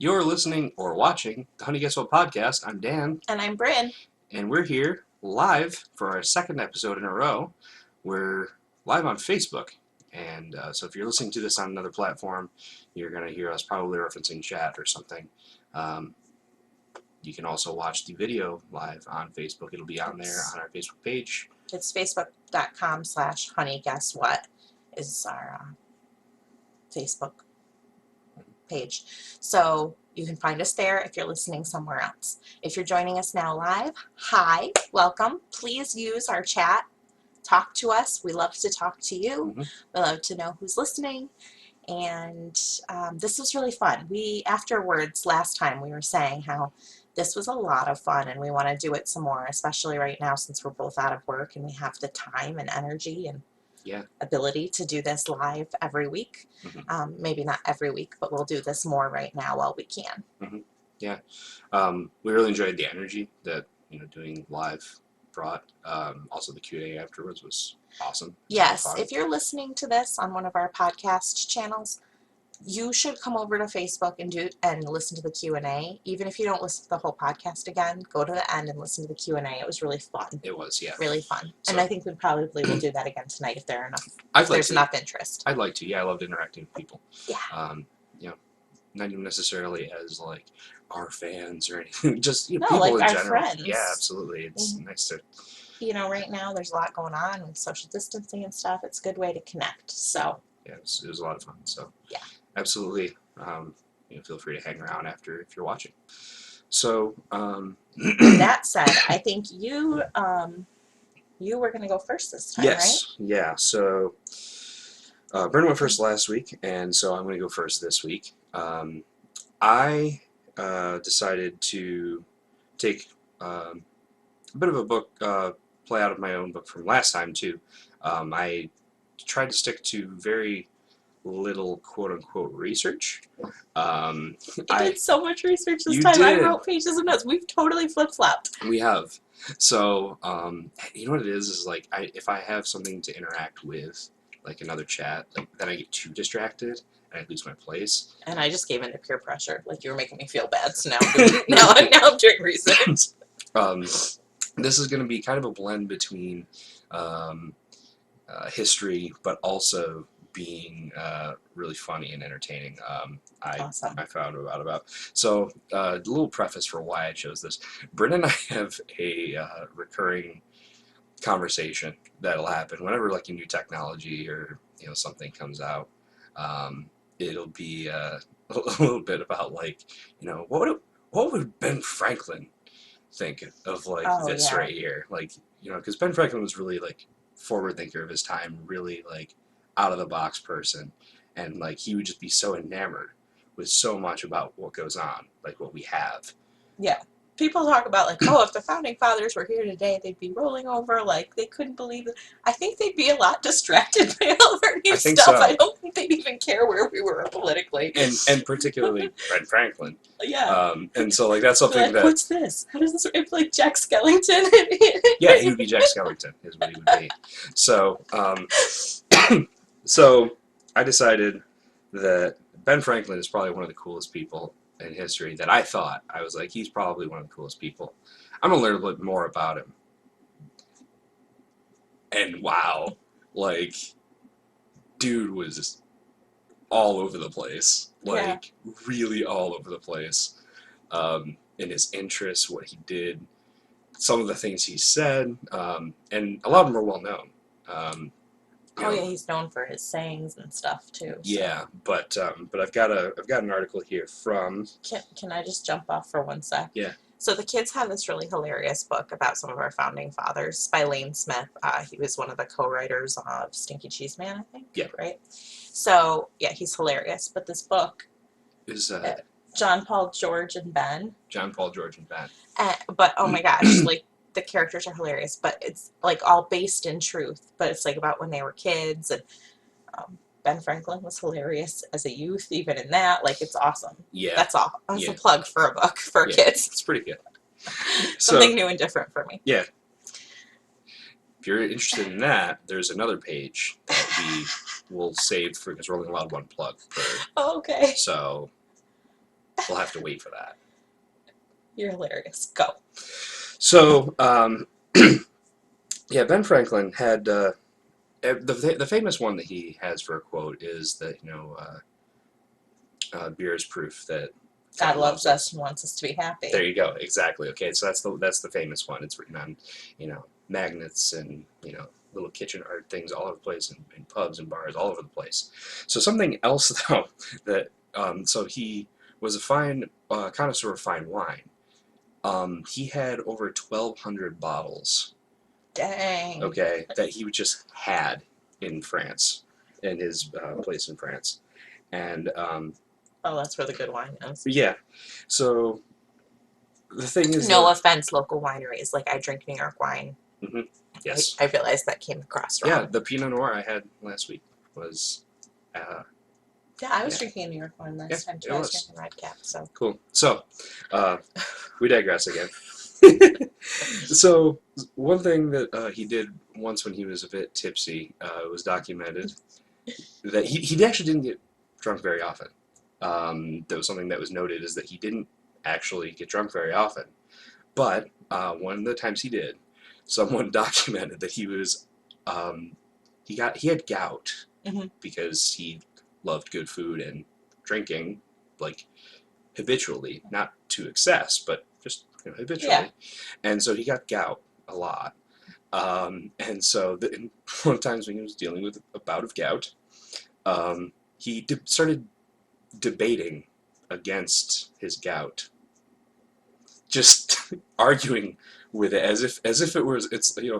You're listening or watching the Honey Guess What podcast. I'm Dan. And I'm Brynn. And we're here live for our second episode in a row. We're live on Facebook. And so if you're listening to this on another platform, you're going to hear us probably referencing chat or something. You can also watch the video live on Facebook. It'll be on there on our Facebook page. It's facebook.com/honeyguesswhat is our Facebook page. So you can find us there if you're listening somewhere else. If you're joining us now live, hi, welcome. Please use our chat. Talk to us. We love to talk to you. Mm-hmm. We love to know who's listening. And this was really fun. Afterwards, last time, we were saying how this was a lot of fun and we want to do it some more, especially right now since we're both out of work and we have the time and energy and ability to do this live every week. Mm-hmm. Maybe not every week, but we'll do this more right now while we can. Mm-hmm. Yeah. We really enjoyed the energy that doing live brought. Also, the Q&A afterwards was awesome. Yes, if you're listening to this on one of our podcast channels, you should come over to Facebook and listen to the Q&A. Even if you don't listen to the whole podcast again, go to the end and listen to the Q&A. It was really fun. It was, yeah. Really fun. So, and I think we probably will do that again tonight if there's enough interest. I'd like to. Yeah, I loved interacting with people. Yeah. Not even necessarily as like our fans or anything, just people like in our general. Friends. Yeah, absolutely. It's nice to. Right now there's a lot going on with social distancing and stuff. It's a good way to connect. So. Yeah, it was a lot of fun. So. Yeah. Absolutely. Feel free to hang around after if you're watching. So. That said, I think you were going to go first this time, yes. right? Yeah. So. Brynn went first last week, and so I'm going to go first this week. I decided to take a bit of a book, play out of my own book from last time, too. I tried to stick to very little quote-unquote research. You did so much research this time. I wrote pages and notes. We've totally flip-flopped. We have. So, you know what it is like, if I have something to interact with, like another chat, then I get too distracted and I lose my place. And I just gave in to peer pressure. Like, you were making me feel bad, so now I'm doing research. This is going to be kind of a blend between history, but also being really funny and entertaining. Awesome. I found about. So, a little preface for why I chose this. Brynn and I have a recurring conversation that'll happen whenever like a new technology or something comes out. It'll be a little bit about like what would Ben Franklin think of like this right here, like because Ben Franklin was really like forward thinker of his time, really like out of the box person, and like he would just be so enamored with so much about what goes on, like what we have. Yeah. People talk about, like, oh, if the Founding Fathers were here today, they'd be rolling over, like, they couldn't believe it. I think they'd be a lot distracted by all of our new stuff. So. I don't think they'd even care where we were politically. And particularly Ben Franklin. Yeah. And so, like, that's something that... What's this? How does this... It's like Jack Skellington. Yeah, he would be Jack Skellington, is what he would be. So, so I decided that Ben Franklin is probably one of the coolest people in history that I thought. I was like, he's probably one of the coolest people. I'm going to learn a bit more about him. And wow, like, dude was all over the place. Like, really all over the place. In his interests, what he did, some of the things he said, and a lot of them are well known. He's known for his sayings and stuff too. So. Yeah, but I've got an article here from. Can I just jump off for 1 sec? Yeah. So the kids have this really hilarious book about some of our founding fathers by Lane Smith. He was one of the co-writers of Stinky Cheese Man, I think. Yeah. Right. So yeah, he's hilarious. But this book is John, Paul, George, and Ben. John, Paul, George, and Ben. But oh my gosh, like. The characters are hilarious, but it's like all based in truth. But it's like about when they were kids, and Ben Franklin was hilarious as a youth, even in that. Like, it's awesome. Yeah, that's all. That's a plug for a book for kids. It's pretty good. Something new and different for me. Yeah. If you're interested in that, there's another page that we will save for because we're only allowed one plug per. Oh, okay. So we'll have to wait for that. You're hilarious. Go. So, yeah, Ben Franklin had the famous one that he has for a quote is that beer is proof that God loves us and wants us to be happy. There you go. Exactly. Okay, so that's the famous one. It's written on magnets and little kitchen art things all over the place in pubs and bars all over the place. So something else though that so he was a fine connoisseur of fine wine. He had over 1,200 bottles. Dang. Okay, that he just had in France, in his place in France, and oh, that's where the good wine is. yeah. So the thing is, no offense, local wineries. Like, I drink New York wine. Mm-hmm. Yes, I realized that came across wrong. Yeah, the Pinot Noir I had last week was. Yeah, I was drinking a New York one last time too. I was drinking Red Cap. So cool. So, we digress again. So one thing that he did once when he was a bit tipsy was documented that he actually didn't get drunk very often. That was something that was noted is that he didn't actually get drunk very often. But one of the times he did, someone documented that he was he had gout because he loved good food and drinking like habitually, not to excess, but just habitually. Yeah. And so he got gout a lot. And so one of the times when he was dealing with a bout of gout, he started debating against his gout, just arguing with it as if it was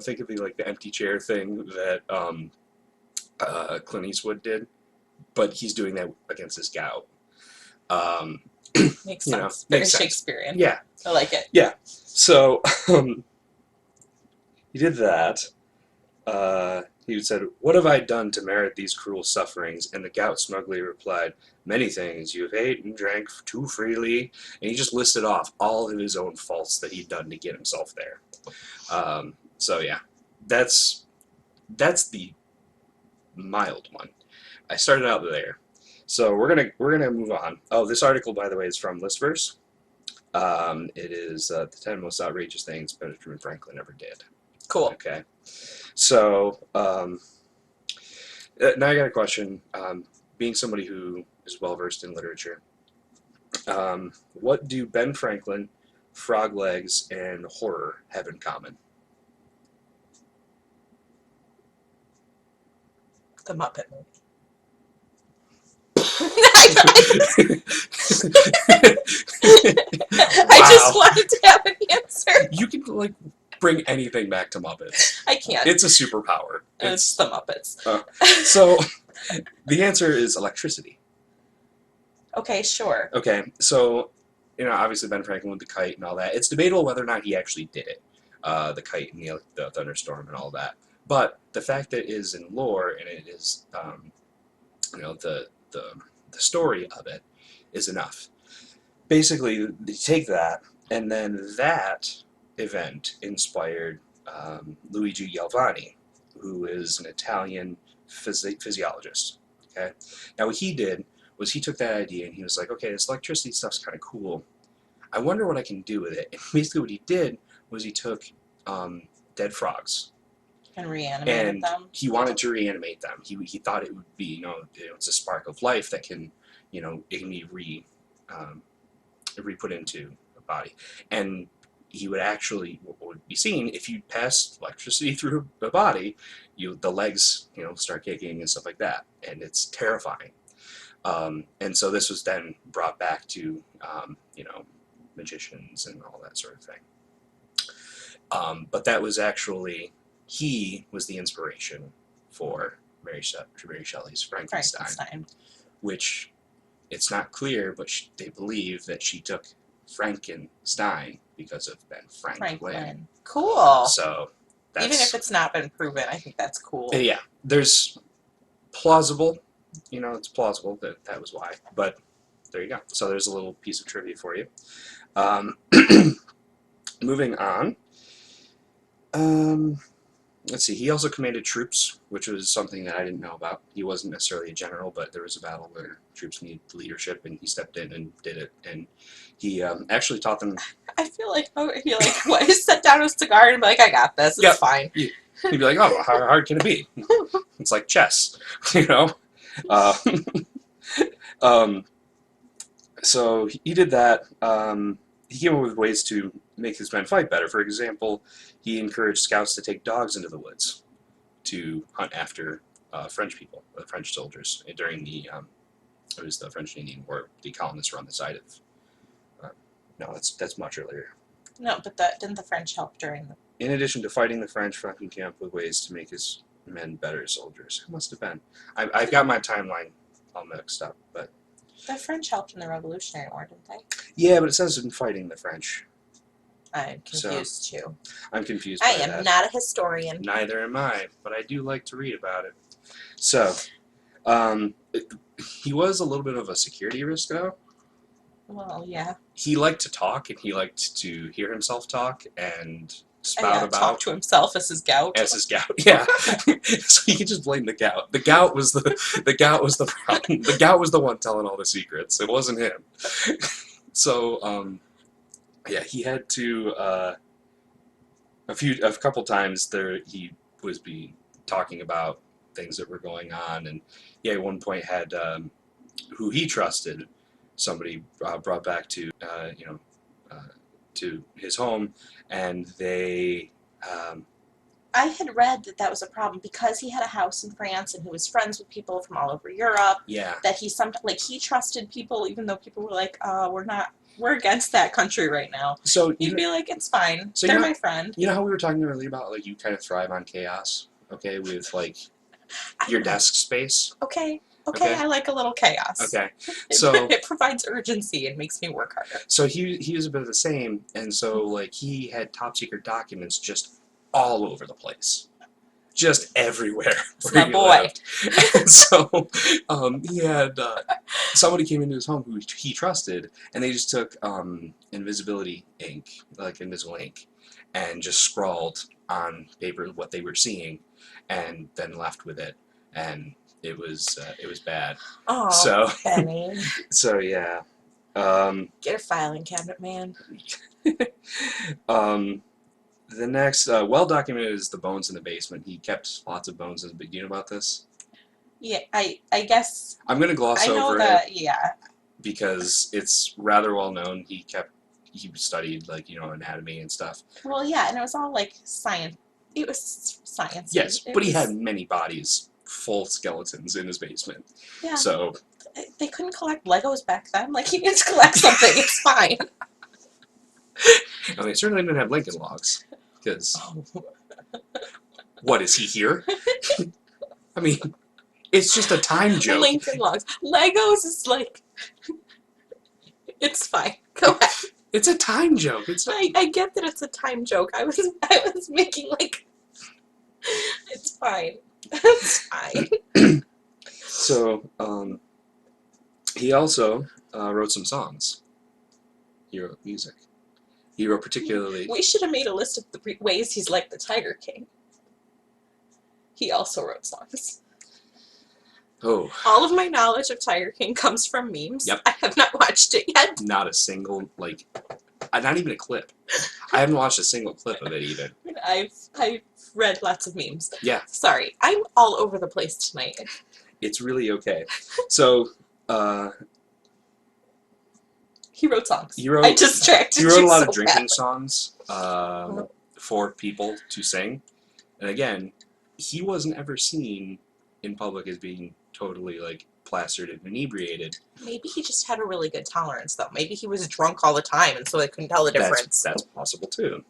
think of the empty chair thing that Clint Eastwood did, but he's doing that against his gout. Makes sense. Very Shakespearean. Yeah, I like it. Yeah, so he did that. He said, "What have I done to merit these cruel sufferings?" And the gout smugly replied, "Many things. You have ate and drank too freely." And he just listed off all of his own faults that he'd done to get himself there. So yeah, that's the mild one. I started out there. So we're gonna move on. Oh, this article, by the way, is from Listverse. It is the 10 most outrageous things Benjamin Franklin ever did. Cool. Okay. So now I got a question. Being somebody who is well versed in literature, what do Ben Franklin, frog legs, and horror have in common? The Muppet movie. I just wanted to have an answer. You can bring anything back to Muppets. I can't. It's a superpower. It's the Muppets. So the answer is electricity. Okay, sure. Okay, so obviously Ben Franklin with the kite and all that. It's debatable whether or not he actually did it, the kite and the thunderstorm and all that. But the fact that it is in lore and it is, the story of it is enough. Basically, you take that, and then that event inspired Luigi Galvani, who is an Italian physiologist. Okay, now what he did was he took that idea and he was like, okay, this electricity stuff's kind of cool. I wonder what I can do with it. And basically, what he did was he took dead frogs. And reanimated them. He wanted to reanimate them. He thought it would be, it's a spark of life that can, it can be re-put into a body. And he would actually, what would be seen, if you pass electricity through a body, the legs, start kicking and stuff like that. And it's terrifying. And so this was then brought back to, magicians and all that sort of thing. But that was actually... He was the inspiration for Mary Shelley's Frankenstein, which it's not clear, but they believe that she took Frankenstein because of Ben Franklin. Cool. So even if it's not been proven, I think that's cool. Yeah, there's plausible, it's plausible that was why. But there you go. So there's a little piece of trivia for you. Moving on. let's see. He also commanded troops, which was something that I didn't know about. He wasn't necessarily a general, but there was a battle where troops needed leadership, and he stepped in and did it. And he actually taught them. I feel like, oh, he like, what, he set down a cigar and be like, I got this, it's fine. He'd be like, oh, well, how hard can it be? It's like chess, you know? Uh, so he did that. He came up with ways to make his men fight better. For example, he encouraged scouts to take dogs into the woods to hunt after French people, French soldiers, during it was the French and Indian War. The colonists were on the side of. No, that's much earlier. No, but didn't the French help during the... In addition to fighting the French, Franklin came up with ways to make his men better soldiers. Who must have been? I've got my timeline all mixed up, but. The French helped in the Revolutionary War, didn't they? Yeah, but it says in fighting the French. I'm confused too. I'm confused I by am that. not a historian. Neither am I, but I do like to read about it. So, he was a little bit of a security risk, though. Well, yeah. He liked to talk, and he liked to hear himself talk and spout about. Talk to himself as his gout. As his gout, yeah. So he could just blame the gout. The gout was the gout was the problem. The gout was the one telling all the secrets. It wasn't him. So, yeah, he had to a couple times there he was talking about things that were going on, and he at one point had who he trusted somebody brought back to to his home, and they. I had read that was a problem because he had a house in France and he was friends with people from all over Europe. Yeah. That he he trusted people even though people were like, we're against that country right now. So he'd be like, it's fine. So they're my friend. You know how we were talking earlier about like you kind of thrive on chaos, okay, with like your desk space. Okay, I like a little chaos. Okay, so it provides urgency and makes me work harder. So he was a bit of the same, and so like he had top secret documents just all over the place, just everywhere. It's my boy. And so he had somebody came into his home who he trusted, and they just took invisibility ink, like invisible ink, and just scrawled on paper what they were seeing, and then left with it, and it was bad. Oh, so, Benny. So yeah. Get a filing cabinet, man. The next well documented is the bones in the basement. He kept lots of bones in the beginning about this. Yeah, I guess I'm gonna gloss over that, it. Yeah. Because it's rather well known. He studied like anatomy and stuff. Well, yeah, and it was all like science. It was science. Yes, but he had many bodies, full skeletons in his basement. Yeah. So they couldn't collect Legos back then. Like, he needs to collect something. It's fine. I mean, certainly didn't have Lincoln logs, because what is he here? I mean, it's just a time joke. Lincoln logs. Legos is like, it's fine. Go ahead. It's a time joke. I get that it's a time joke. I was making like, it's fine. It's fine. So, he also wrote some songs. He wrote music. He wrote particularly... We should have made a list of the ways he's like the Tiger King. He also wrote songs. Oh. All of my knowledge of Tiger King comes from memes. Yep. I have not watched it yet. Not a single, not even a clip. I haven't watched a single clip of it either. I've read lots of memes. Yeah. Sorry, I'm all over the place tonight. It's really okay. So, he wrote songs. I distracted you. He wrote a lot of drinking songs for people to sing. And again, he wasn't ever seen in public as being totally plastered and inebriated. Maybe he just had a really good tolerance, though. Maybe he was drunk all the time, and so they couldn't tell the difference. That's possible too.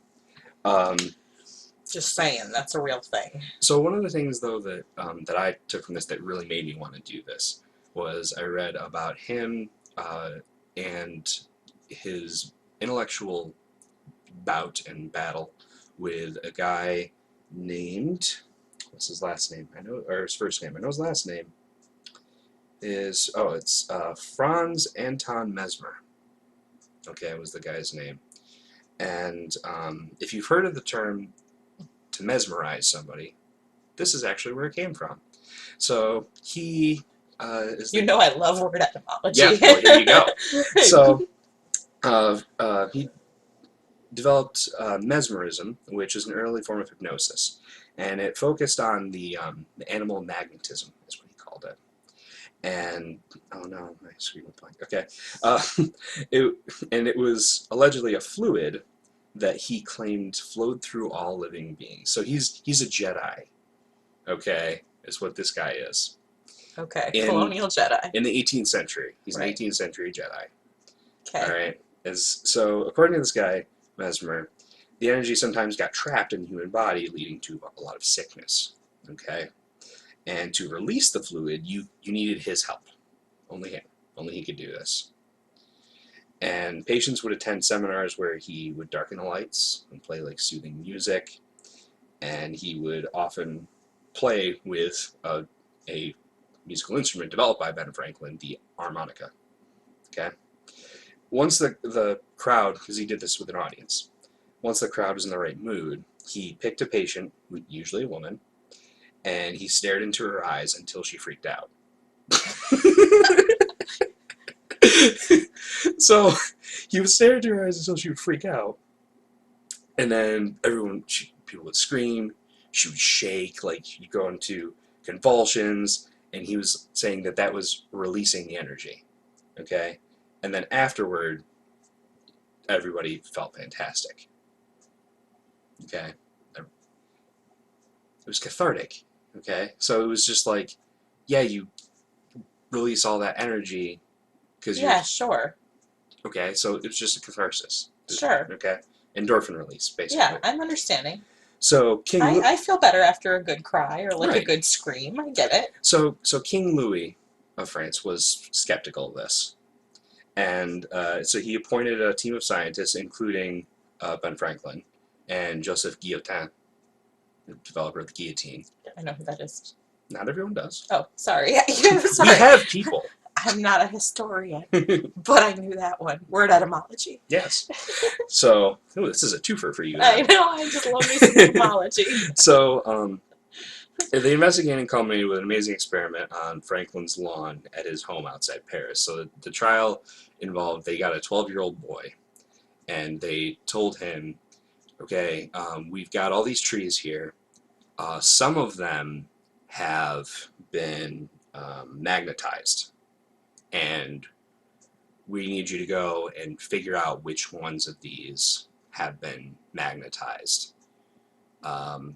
Just saying, that's a real thing. So one of the things, though, that that I took from this that really made me want to do this was I read about him and his intellectual bout and battle with a guy named, what's his last name? Or his first name. I know his last name is, it's Franz Anton Mesmer. Okay, was the guy's name. And if you've heard of the term to mesmerize somebody, this is actually where it came from. So he is You know I love word etymology. yeah, well, here you go. So he developed mesmerism, which is an early form of hypnosis, and it focused on the animal magnetism, is what he called it. And oh no, my screen went blank. Okay, uh, it was allegedly a fluid that he claimed flowed through all living beings. So he's a Jedi. Okay, is what this guy is. Okay, colonial Jedi. In the 18th century, he's an Right. 18th century Jedi. Okay. All right. So according to this guy, Mesmer, the energy sometimes got trapped in the human body, leading to a lot of sickness. Okay. And to release the fluid, you needed his help. Only him. Only he could do this. And patients would attend seminars where he would darken the lights and play like soothing music. And he would often play with a musical instrument developed by Ben Franklin, the harmonica. Okay. Once the crowd, because he did this with an audience, once the crowd was in the right mood, he picked a patient, usually a woman, and he stared into her eyes until she freaked out. So he would stare into her eyes until she would freak out, and then people would scream, she would shake, like she'd go into convulsions, and he was saying that was releasing the energy, okay? And then afterward, everybody felt fantastic, okay? It was cathartic, okay? So it was just like, yeah, you release all that energy because Yeah, sure. okay, so it was just a catharsis. Sure. Okay, endorphin release, basically. Yeah, I'm understanding. So I feel better after a good cry or like a Right. good scream. I get it. So King Louis of France was skeptical of this, and so he appointed a team of scientists, including Ben Franklin and Joseph Guillotin, the developer of the guillotine. I know who that is. Not everyone does. Oh, sorry. We Sorry. have people. I'm not a historian, but I knew that one. Word etymology. Yes. So this is a twofer for you. I know. I just love me some etymology. So the investigating culminated with an amazing experiment on Franklin's lawn at his home outside Paris. So the trial involved, they got a 12-year-old boy, and they told him, okay, we've got all these trees here. Some of them have been magnetized, and we need you to go and figure out which ones of these have been magnetized. And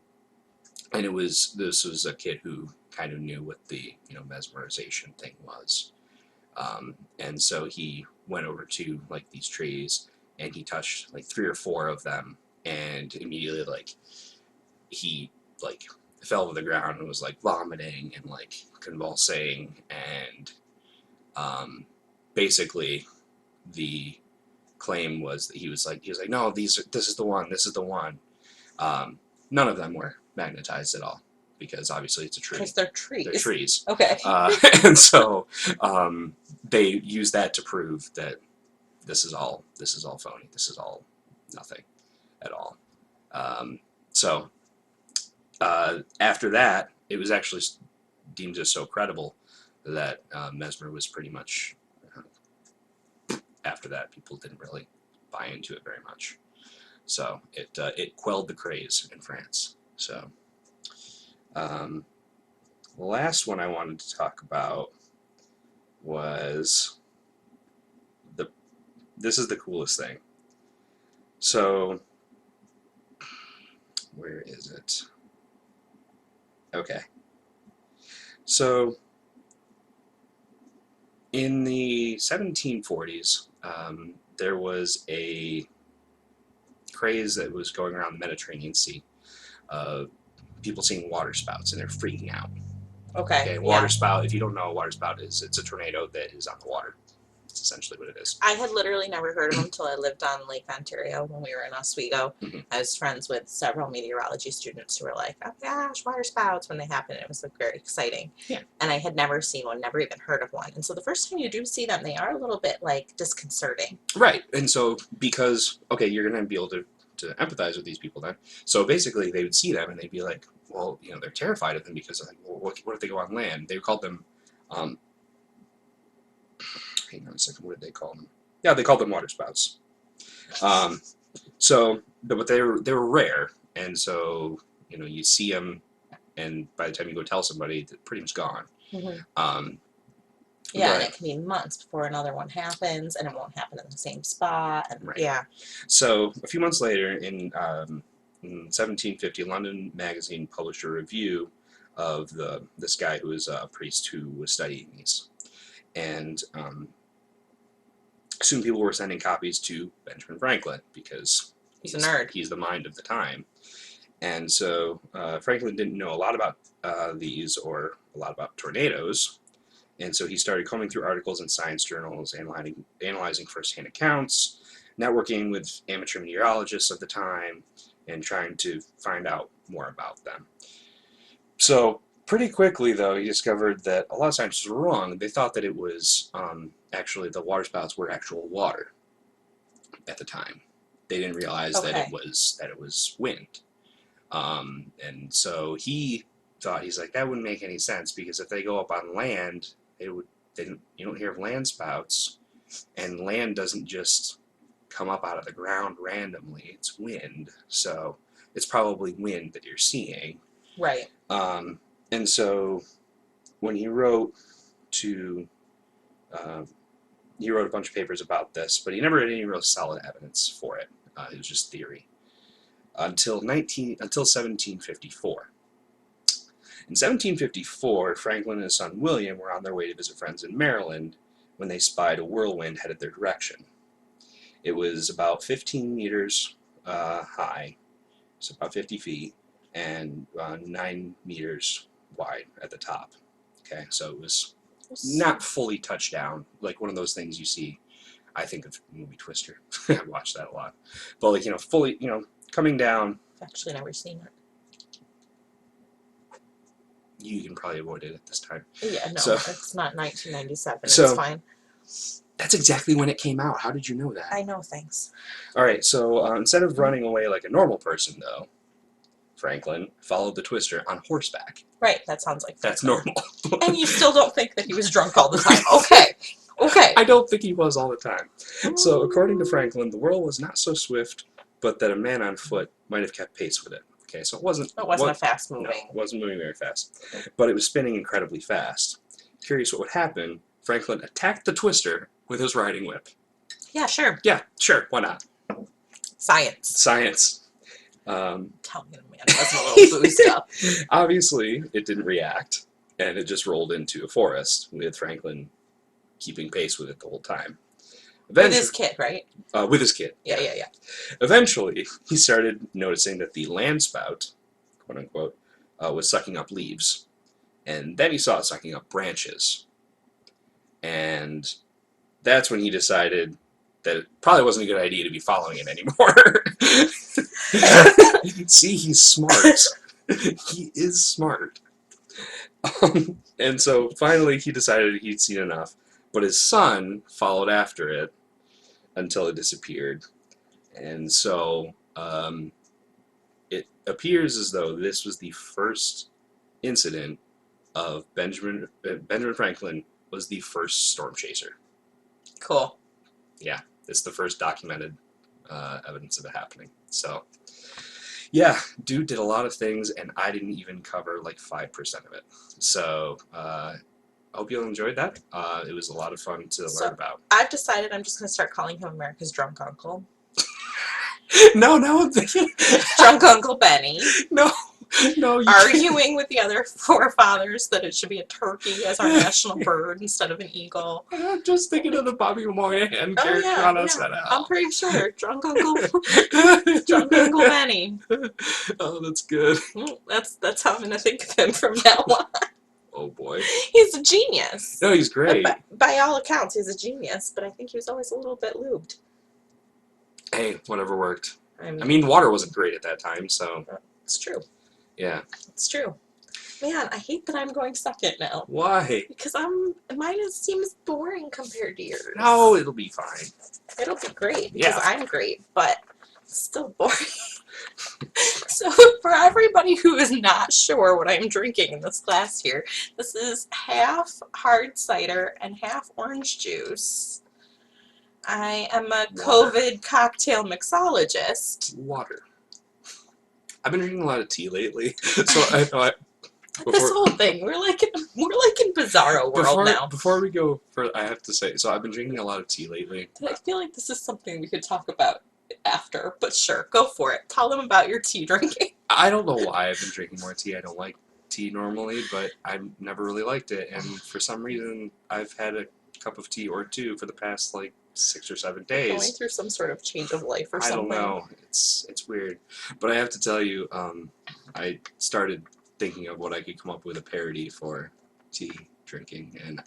this was a kid who kind of knew what the mesmerization thing was, and so he went over to like these trees and he touched like 3 or 4 of them, and immediately like he like fell to the ground and was like vomiting and like convulsing, and basically the claim was that he was like no, this is the one. None of them were magnetized at all, because obviously it's a tree. Because they're trees. They're trees. Okay. And so they use that to prove that this is all phony. This is all nothing at all. So after that, it was actually deemed as so credible that Mesmer was pretty much, after that, people didn't really buy into it very much. So it quelled the craze in France. So the last one I wanted to talk about was this is the coolest thing. So where is it? Okay. So in the 1740s, there was a craze that was going around the Mediterranean Sea of people seeing water spouts, and they're freaking out. Okay. Water spout, if you don't know what a water spout is, it's a tornado that is on the water. That's essentially what it is. I had literally never heard of them until I lived on Lake Ontario when we were in Oswego. Mm-hmm. I was friends with several meteorology students who were like, oh gosh, water spouts when they happen. It was like very exciting. Yeah. And I had never seen one, never even heard of one. And so the first time you do see them, they are a little bit like disconcerting. Right. And so because, okay, you're going to be able to to empathize with these people then. So basically, they would see them and they'd be like, well, they're terrified of them because, like, well, what if they go on land? They called them, hang on a second, what did they call them? Yeah, they called them waterspouts. But they were rare, and so you see them, and by the time you go tell somebody, they're pretty much gone. And it can be months before another one happens, and it won't happen in the same spot. And right. So a few months later, in 1750, London Magazine published a review of this guy who was a priest who was studying these, and soon people were sending copies to Benjamin Franklin because he's a nerd. He's the mind of the time. And so Franklin didn't know a lot about these or a lot about tornadoes. And so he started combing through articles in science journals, analyzing first-hand accounts, networking with amateur meteorologists of the time, and trying to find out more about them. So pretty quickly, though, he discovered that a lot of scientists were wrong. They thought that it was actually the waterspouts were actual water at the time. They didn't realize that it was wind. And so he thought, he's like, that wouldn't make any sense, because if they go up on land, you don't hear of land spouts, and land doesn't just come up out of the ground randomly. It's wind, so it's probably wind that you're seeing. Right. And so when he wrote a bunch of papers about this, but he never had any real solid evidence for it. It was just theory. Until 1754. In 1754, Franklin and his son William were on their way to visit friends in Maryland when they spied a whirlwind headed their direction. It was about 15 meters high, so about 50 feet, and 9 meters wide at the top. Okay, so it was not fully touched down, like one of those things you see. I think of the movie Twister. I watched that a lot. But like, fully, coming down. I've actually never seen it. You can probably avoid it at this time. Yeah, no, it's not 1997. So, it's fine. That's exactly when it came out. How did you know that? I know, thanks. All right, so instead of running away like a normal person, though, Franklin followed the Twister on horseback. Right, that sounds like that's normal. And you still don't think that he was drunk all the time. Okay. I don't think he was all the time. So according to Franklin, the whirl was not so swift, but that a man on foot might have kept pace with it. Okay, so it wasn't a fast moving. No, it wasn't moving very fast, but it was spinning incredibly fast. Curious what would happen, Franklin attacked the Twister with his riding whip. Yeah, sure. Yeah, sure, why not? Science. Tell me the man wasn't a little boozed up. Obviously, it didn't react, and it just rolled into a forest with Franklin keeping pace with it the whole time. With his kid, right? With his kid. Yeah. Eventually, he started noticing that the land spout, quote unquote, was sucking up leaves. And then he saw it sucking up branches. And that's when he decided that it probably wasn't a good idea to be following it anymore. See, he's smart. He is smart. And so finally he decided he'd seen enough. But his son followed after it until it disappeared. And so it appears as though this was the first incident of Benjamin Franklin was the first storm chaser. Cool. Yeah, it's the first documented evidence of it happening. So, yeah, dude did a lot of things, and I didn't even cover like 5% of it. So, I hope you all enjoyed that. It was a lot of fun to learn about. I've decided I'm just going to start calling him America's drunk uncle. No, I'm thinking Drunk Uncle Benny. No, arguing with the other forefathers that it should be a turkey as our national bird instead of an eagle. I'm just thinking of the Bobby Moynihan character on SNL. I'm pretty sure Drunk Uncle Benny. Oh, that's good. That's how I'm gonna think of him from now on. Oh boy, he's a genius. No, he's great. By all accounts, he's a genius, but I think he was always a little bit lubed. Hey, whatever worked. I mean, water wasn't great at that time, so. It's true. Yeah. It's true. Man, I hate that I'm going second now. Why? Because mine seems boring compared to yours. No, it'll be fine. It'll be great because I'm great, but Still boring. So for everybody who is not sure what I'm drinking in this glass here, this is half hard cider and half orange juice. I am a COVID cocktail mixologist. Water. I've been drinking a lot of tea lately, so I know This whole thing, we're like in Bizarro world now. Before we go further, I have to say, so I've been drinking a lot of tea lately. I feel like this is something we could talk about after, but sure, go for it. Tell them about your tea drinking. I don't know why I've been drinking more tea. I don't like tea normally, but I've never really liked it, and for some reason, I've had a cup of tea or two for the past, like, 6 or 7 days. Going through some sort of change of life or something. I don't know. It's weird. But I have to tell you, I started thinking of what I could come up with a parody for tea drinking, and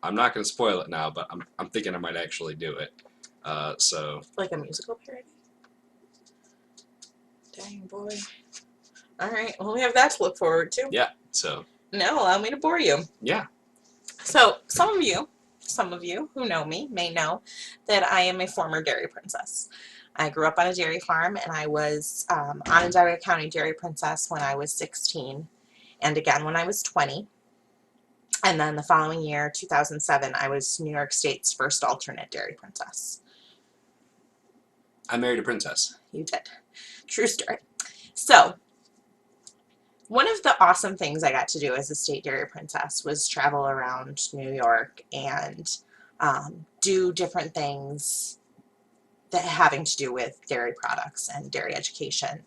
I'm not going to spoil it now, but I'm thinking I might actually do it. So like a musical parody? Dang, boy. Alright, well, we have that to look forward to. yeah, so Now allow me to bore you. yeah. So, some of you who know me may know that I am a former dairy princess. I grew up on a dairy farm, and I was Onondaga County Dairy Princess when I was 16, and again when I was 20. And then the following year, 2007, I was New York State's first alternate dairy princess. I married a princess. You did. True story. So, one of the awesome things I got to do as a state dairy princess was travel around New York and do different things that having to do with dairy products and dairy education.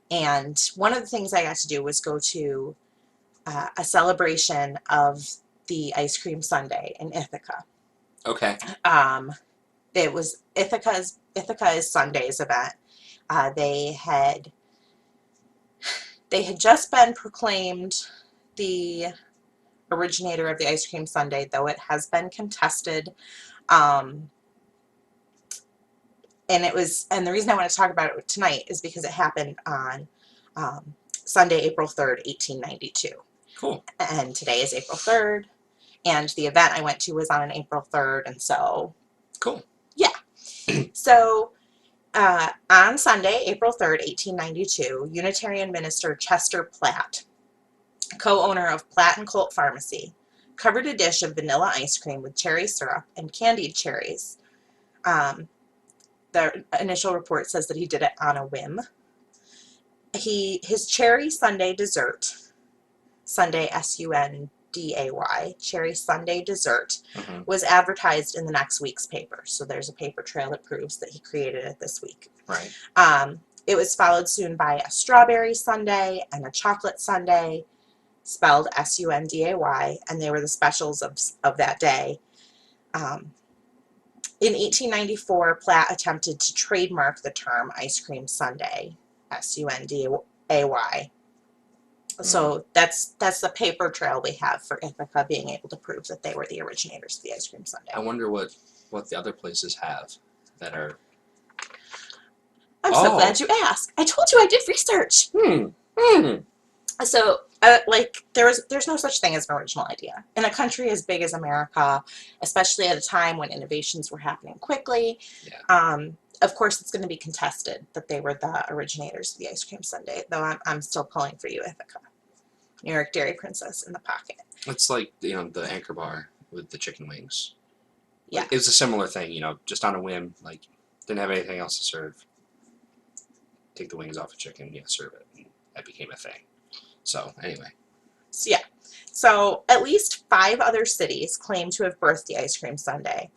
And one of the things I got to do was go to a celebration of the ice cream sundae in Ithaca. Okay. It was Ithaca's Sunday's event. They had just been proclaimed the originator of the ice cream sundae, though it has been contested. And the reason I want to talk about it tonight is because it happened on Sunday, April 3rd, 1892. Cool. And today is April 3rd, and the event I went to was on April 3rd, and so... Cool. Yeah. So, on Sunday, April 3rd, 1892, Unitarian minister Chester Platt, co-owner of Platt and Colt Pharmacy, covered a dish of vanilla ice cream with cherry syrup and candied cherries. The initial report says that he did it on a whim. His cherry sundae dessert, Sunday S-U-N-D-A-Y, cherry sundae dessert, was advertised in the next week's paper. So there's a paper trail that proves that he created it this week. Right. It was followed soon by a strawberry sundae and a chocolate sundae, spelled S-U-N-D-A-Y, and they were the specials of that day. In 1894, Platt attempted to trademark the term ice cream sundae, S-U-N-D-A-Y. So that's the paper trail we have for Ithaca being able to prove that they were the originators of the ice cream sundae. I wonder what the other places have that are... I'm so glad you asked. I told you I did research. So, there's no such thing as an original idea. In a country as big as America, especially at a time when innovations were happening quickly, of course it's going to be contested that they were the originators of the ice cream sundae, though I'm still pulling for you, Ithaca. New York Dairy Princess in the pocket. It's like, the Anchor Bar with the chicken wings. Yeah. Like, it's a similar thing, just on a whim, like, didn't have anything else to serve. Take the wings off a chicken, serve it. And that became a thing. So, anyway. So, yeah. So, at least 5 other cities claim to have birthed the ice cream sundae.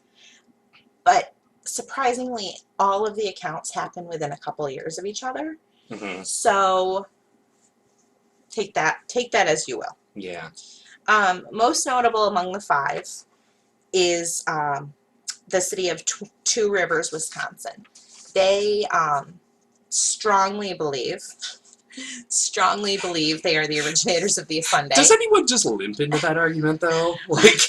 But, surprisingly, all of the accounts happen within a couple of years of each other. So, take that as you will. Yeah. Most notable among the 5 is the city of Two Rivers, Wisconsin. They strongly believe they are the originators of the sundae. Does anyone just limp into that argument, though? Like,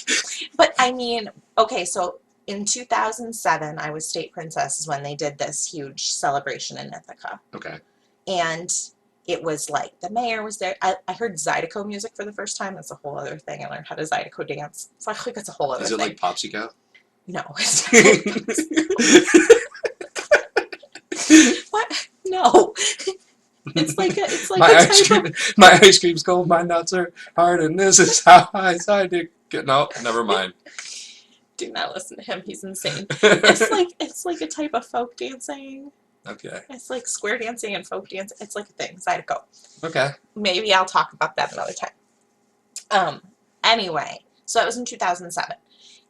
but I mean, okay, so in 2007, I was state princess is when they did this huge celebration in Ithaca. Okay. And it was like the mayor was there. I heard Zydeco music for the first time. That's a whole other thing. I learned how to Zydeco dance. So I think that's a whole other thing. Is it like Popsicle? No. What? like a type of... My ice cream's cold, my nuts are hard, and this is how I decide to get... No, never mind. Do not listen to him. He's insane. It's like a type of folk dancing. Okay. It's like square dancing and folk dancing. It's like a thing. Zydeco. Okay. Maybe I'll talk about that another time. Anyway, so that was in 2007.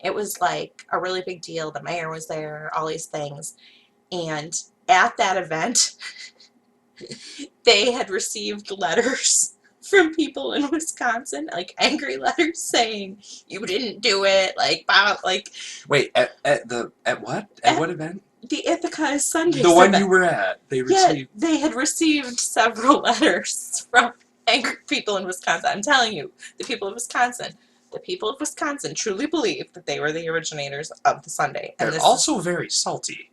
It was like a really big deal. The mayor was there, all these things. And at that event, they had received letters from people in Wisconsin, like angry letters saying, "You didn't do it," like, Wait, at what? At what event? the Ithaca is Sunday. The one you were at. They received. Yeah, they had received several letters from angry people in Wisconsin. I'm telling you, the people of Wisconsin truly believe that they were the originators of the Sunday. And They're also very salty.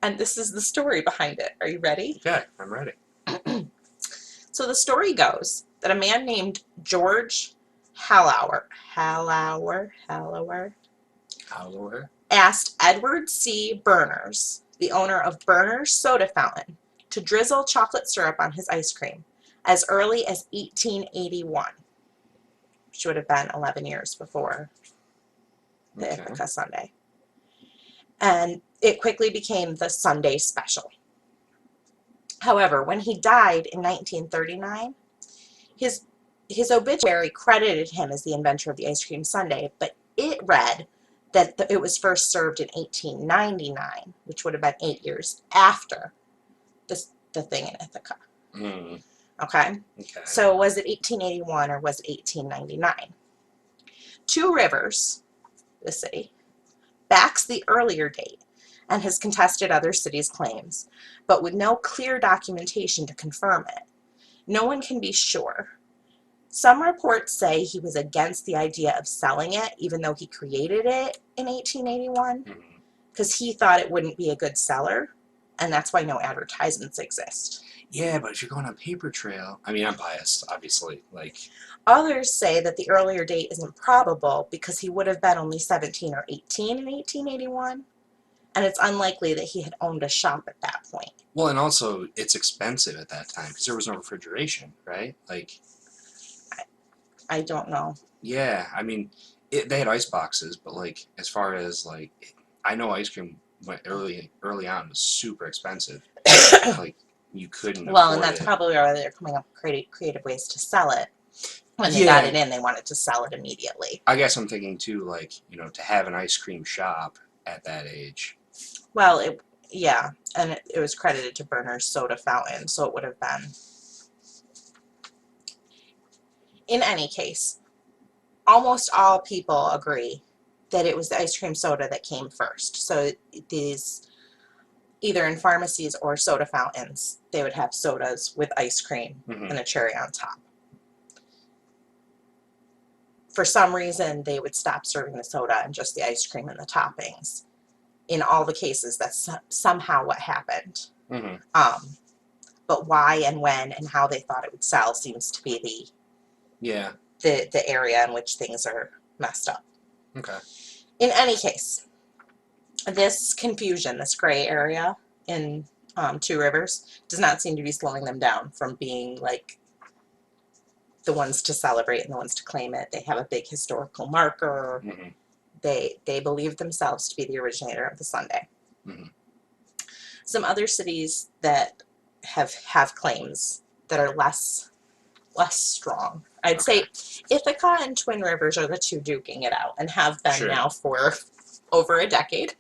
And this is the story behind it. Are you ready? Okay, I'm ready. So the story goes that a man named George Hallauer asked Edward C. Berners, the owner of Berners Soda Fountain, to drizzle chocolate syrup on his ice cream as early as 1881, which would have been 11 years before the Ithaca Sunday. And it quickly became the Sunday Special. However, when he died in 1939, his obituary credited him as the inventor of the ice cream sundae, but it read that it was first served in 1899, which would have been 8 years after the thing in Ithaca. Okay? So was it 1881 or was it 1899? Two Rivers, the city, backs the earlier date and has contested other cities' claims, but with no clear documentation to confirm it. No one can be sure. Some reports say he was against the idea of selling it, even though he created it in 1881, because he thought it wouldn't be a good seller, and that's why no advertisements exist. Yeah, but if you're going on paper trail, I mean, I'm biased, obviously. Others say that the earlier date isn't probable because he would have been only 17 or 18 in 1881. And it's unlikely that he had owned a shop at that point. Well, and also, it's expensive at that time because there was no refrigeration, right? I don't know. Yeah, I mean, they had ice boxes, but as far as I know ice cream went early on was super expensive. You couldn't. Well, and that's it. probably why they're coming up with creative ways to sell it. When they got it in, they wanted to sell it immediately. I guess I'm thinking too, to have an ice cream shop at that age. Well, and it was credited to Berners Soda Fountain, so it would have been. In any case, almost all people agree that it was the ice cream soda that came first. So these, either in pharmacies or soda fountains, they would have sodas with ice cream and a cherry on top. For some reason, they would stop serving the soda and just the ice cream and the toppings. In all the cases, that's somehow what happened. But why and when and how they thought it would sell seems to be the area in which things are messed up. Okay. In any case, this confusion, this gray area in Two Rivers, does not seem to be slowing them down from being the ones to celebrate and the ones to claim it. They have a big historical marker. They believe themselves to be the originator of the sundae. Some other cities that have claims that are less strong. I'd say Ithaca and Twin Rivers are the two duking it out and have been now for over a decade.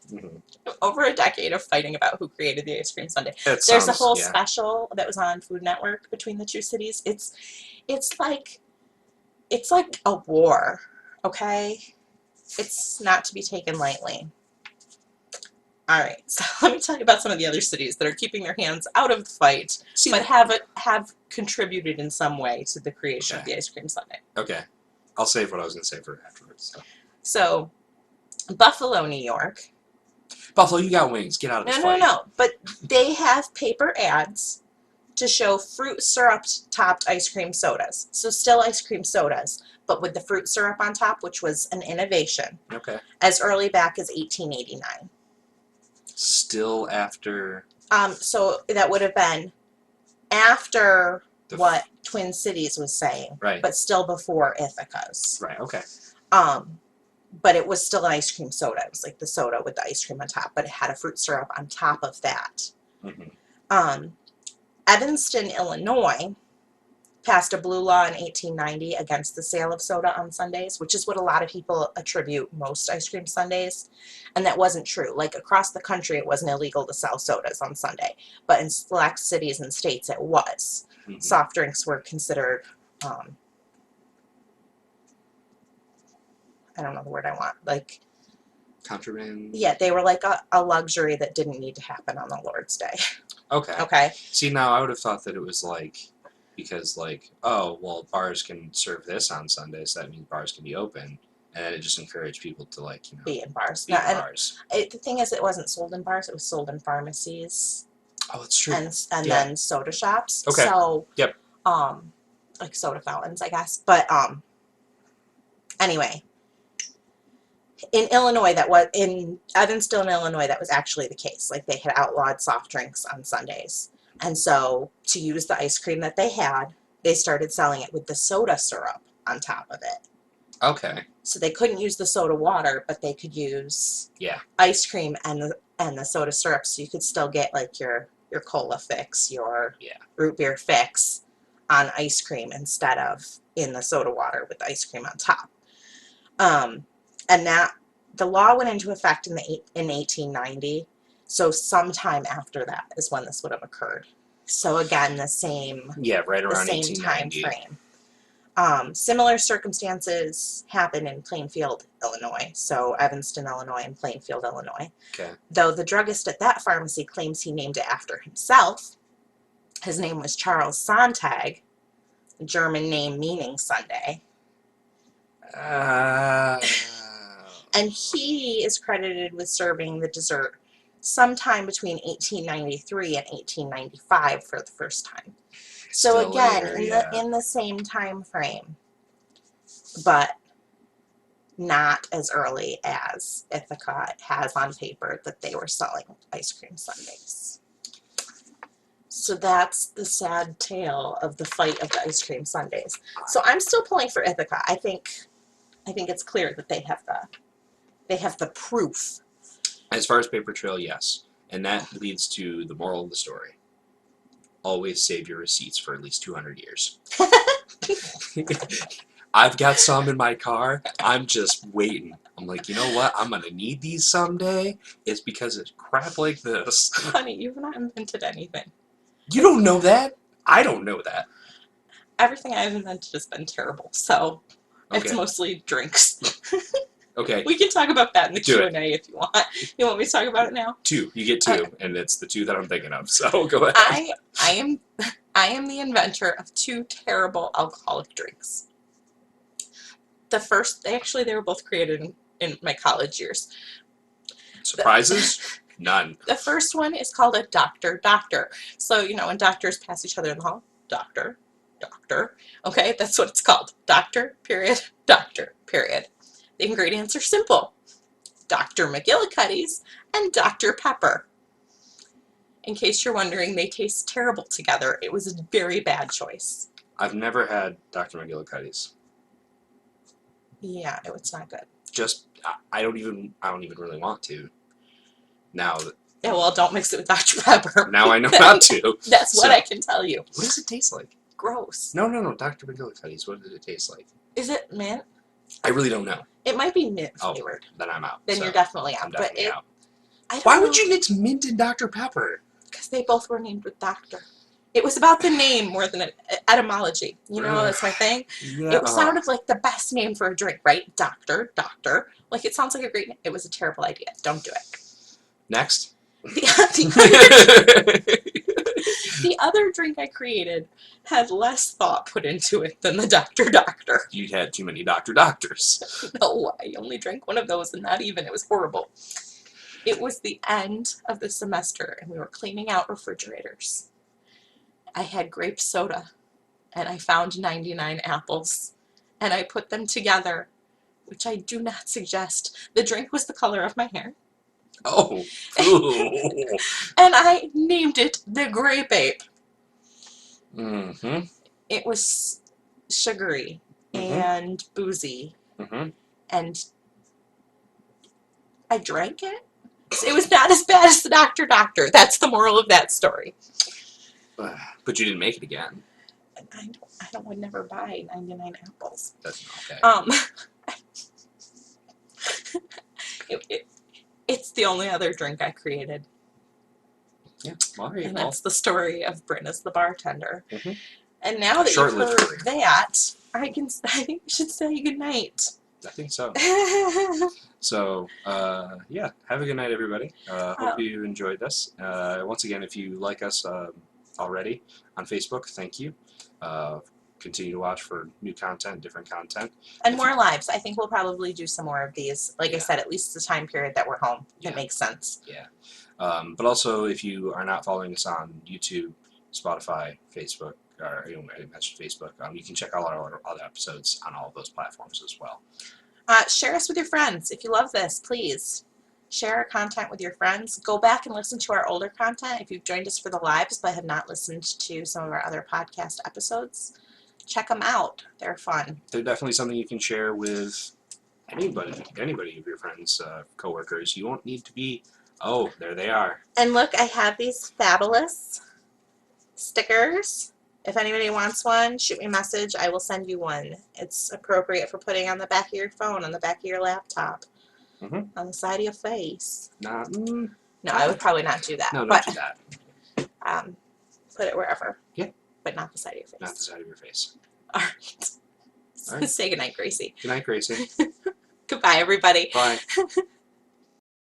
Over a decade of fighting about who created the ice cream sundae. There's a whole special that was on Food Network between the two cities. It's like a war, okay? It's not to be taken lightly. All right, so let me tell you about some of the other cities that are keeping their hands out of the fight, but have contributed in some way to the creation of the ice cream sundae. Okay, I'll save what I was going to say for afterwards. So, Buffalo, New York. Buffalo, you got wings. Get out of this fight. No. But they have paper ads to show fruit syrup topped ice cream sodas. So still ice cream sodas, but with the fruit syrup on top, which was an innovation. Okay. As early back as 1889. Still after... So that would have been after what Twin Cities was saying, Right. but still before Ithaca's. Right. Okay. But it was still an ice cream soda. It was like the soda with the ice cream on top, but it had a fruit syrup on top of that. Mm-hmm. Evanston, Illinois passed a blue law in 1890 against the sale of soda on Sundays, which is what a lot of people attribute most ice cream sundaes. And that wasn't true. Like across the country, it wasn't illegal to sell sodas on Sunday, but in select cities and states, it was. Mm-hmm. Soft drinks were considered, I don't know the word I want, like contraband. Yeah, they were like a luxury that didn't need to happen on the Lord's Day. Okay. Okay. See, now I would have thought that it was like, because like, oh, well, bars can serve this on Sundays, so that means bars can be open, and then it just encouraged people to like, you know, Be in bars. be in bars. The thing is, it wasn't sold in bars; it was sold in pharmacies. Oh, that's true. And then soda shops. Okay. So yep. Like soda fountains, I guess. But anyway, in Illinois, in Evanston, Illinois, that was actually the case. Like they had outlawed soft drinks on Sundays, and so to use the ice cream that they had, they started selling it with the soda syrup on top of it. Okay. So they couldn't use the soda water, but they could use ice cream and the soda syrup. So you could still get like your cola fix, your root beer fix on ice cream instead of in the soda water with the ice cream on top. And that the law went into effect in 1890. So sometime after that is when this would have occurred. So again, the same right around the same time 1890. frame. Similar circumstances happen in Plainfield, Illinois. So Evanston, Illinois, and Plainfield, Illinois. Okay. Though the druggist at that pharmacy claims he named it after himself. His name was Charles Sontag, a German name meaning Sunday. And he is credited with serving the dessert sometime between 1893 and 1895 for the first time. So Still again, later, in the same time frame, but not as early as Ithaca has on paper that they were selling ice cream sundaes. So that's the sad tale of the fight of the ice cream sundaes. So I'm still pulling for Ithaca. I think it's clear that they have the proof. As far as paper trail, yes. And that leads to the moral of the story. Always save your receipts for at least 200 years. I've got some in my car. I'm just waiting. I'm like, you know what? I'm going to need these someday. It's because of crap like this. Honey, you've not invented anything. You don't know that? I don't know that. Everything I've invented has been terrible, so it's mostly drinks. Okay. We can talk about that in the Q&A if you want. You want me to talk about it now? 2. You get 2, and it's the 2 that I'm thinking of. So go ahead. I am the inventor of 2 terrible alcoholic drinks. The first, they were both created in my college years. Surprises? None. The first one is called a doctor. So, you know, when doctors pass each other in the hall, doctor. Okay, that's what it's called. Doctor, period. The ingredients are simple. Dr. McGillicuddy's and Dr. Pepper. In case you're wondering, they taste terrible together. It was a very bad choice. I've never had Dr. McGillicuddy's. Yeah, it's not good. Just, I don't even really want to. Now. Yeah, well, don't mix it with Dr. Pepper. Now I know not to. That's what I can tell you. What does it taste like? Gross. No, Dr. McGillicuddy's. What does it taste like? Is it mint? I really don't know. It might be mint flavored. Then I'm out. Then you're definitely out. I'm definitely out. Why would you mix mint and Dr. Pepper? Because they both were named with doctor. It was about the name more than etymology. You know, that's my thing. Yeah. It sounded like the best name for a drink, right? Doctor. Like, it sounds like a great name. It was a terrible idea. Don't do it. Next. The other drink I created had less thought put into it than the Doctor. You had too many doctors. No, I only drank one of those, and not even. It was horrible. It was the end of the semester, and we were cleaning out refrigerators. I had grape soda, and I found 99 apples, and I put them together, which I do not suggest. The drink was the color of my hair. Oh. And I named it the Grape Ape. Mm-hmm. It was sugary Mm-hmm. and boozy, Mm-hmm. and I drank it. It was not as bad as the Doctor. That's the moral of that story. But you didn't make it again. And I would never buy 99 apples. That's okay. It's the only other drink I created. Yeah. Well, there you And go. that's the story of Brynn as the bartender. Mm-hmm. And now that you've Short-lived heard career. that, I think we should say goodnight. I think so. So, yeah, have a good night, everybody. Hope you enjoyed this. Once again, if you like us already on Facebook, thank you. Continue to watch for new content, different content. And more lives. I think we'll probably do some more of these. Like I said, at least the time period that we're home. It makes sense. Yeah. But also, if you are not following us on YouTube, Spotify, Facebook, or I mentioned Facebook, you can check all our other episodes on all of those platforms as well. Share us with your friends. If you love this, please share our content with your friends. Go back and listen to our older content. If you've joined us for the lives but have not listened to some of our other podcast episodes, check them out. They're fun. They're definitely something you can share with anybody of your friends, coworkers. You won't need to be, oh, there they are. And look, I have these fabulous stickers. If anybody wants one, shoot me a message. I will send you one. It's appropriate for putting on the back of your phone, on the back of your laptop, on the side of your face. No, I would probably not do that. No, don't do that. Put it wherever. Yeah. But not the side of your face. Not the side of your face. All right. Say goodnight, Gracie. Good night, Gracie. Goodbye, everybody. Bye.